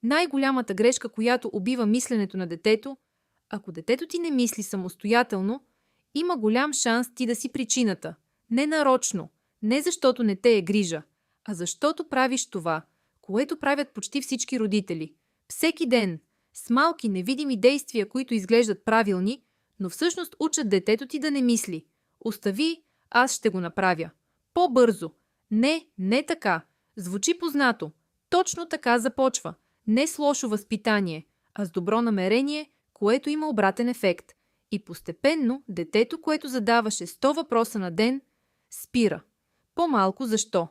Най-голямата грешка, която убива мисленето на детето, ако детето ти не мисли самостоятелно, има голям шанс ти да си причината. Не нарочно, не защото не те е грижа, а защото правиш това, което правят почти всички родители. Всеки ден, с малки невидими действия, които изглеждат правилни, но всъщност учат детето ти да не мисли. Остави, аз ще го направя. По-бързо. Не, не така. Звучи познато. Точно така започва. Не с лошо възпитание, а с добро намерение, което има обратен ефект. И постепенно детето, което задаваше 100 въпроса на ден, спира. По-малко защо?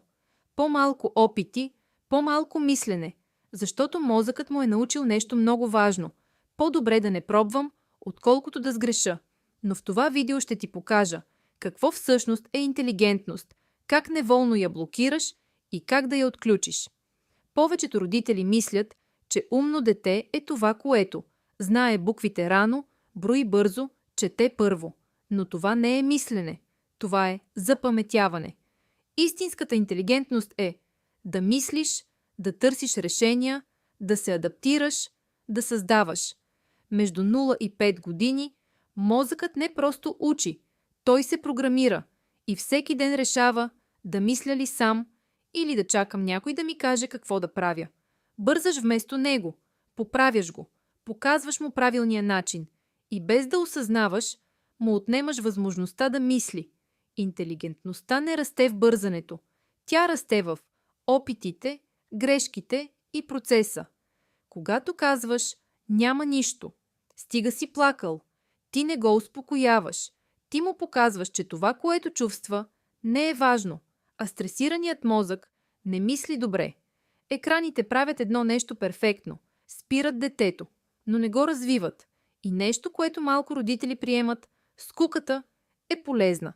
По-малко опити, по-малко мислене, защото мозъкът му е научил нещо много важно. По-добре да не пробвам, отколкото да сгреша. Но в това видео ще ти покажа какво всъщност е интелигентност, как неволно я блокираш и как да я отключиш. Повечето родители мислят, че умно дете е това, което знае буквите рано, брои бързо, чете първо. Но това не е мислене. Това е запаметяване. Истинската интелигентност е да мислиш, да търсиш решения, да се адаптираш, да създаваш. Между 0 и 5 години мозъкът не просто учи, той се програмира и всеки ден решава да мисля ли сам или да чакам някой да ми каже какво да правя. Бързаш вместо него, поправяш го, показваш му правилния начин и без да осъзнаваш, му отнемаш възможността да мисли. Интелигентността не расте в бързането. Тя расте в опитите, грешките и процеса. Когато казваш «няма нищо», стига си плакал, ти не го успокояваш. Ти му показваш, че това, което чувства, не е важно, а стресираният мозък не мисли добре. Екраните правят едно нещо перфектно – спират детето, но не го развиват. И нещо, което малко родители приемат – скуката е полезна.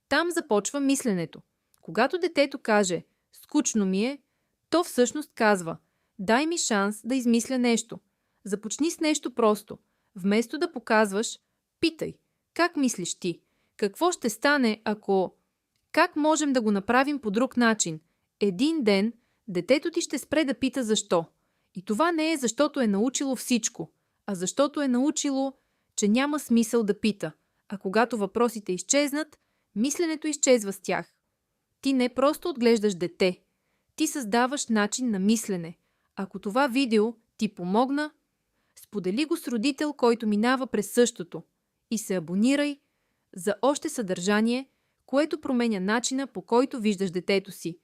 Там започва мисленето. Когато детето каже «скучно ми е», то всъщност казва «дай ми шанс да измисля нещо». Започни с нещо просто. Вместо да показваш, питай «как мислиш ти? Какво ще стане, ако...» Как можем да го направим по друг начин? Един ден детето ти ще спре да пита защо. И това не е защото е научило всичко, а защото е научило, че няма смисъл да пита. А когато въпросите изчезнат, мисленето изчезва с тях. Ти не просто отглеждаш дете, ти създаваш начин на мислене. Ако това видео ти помогна, сподели го с родител, който минава през същото и се абонирай за още съдържание, което променя начина, по който виждаш детето си.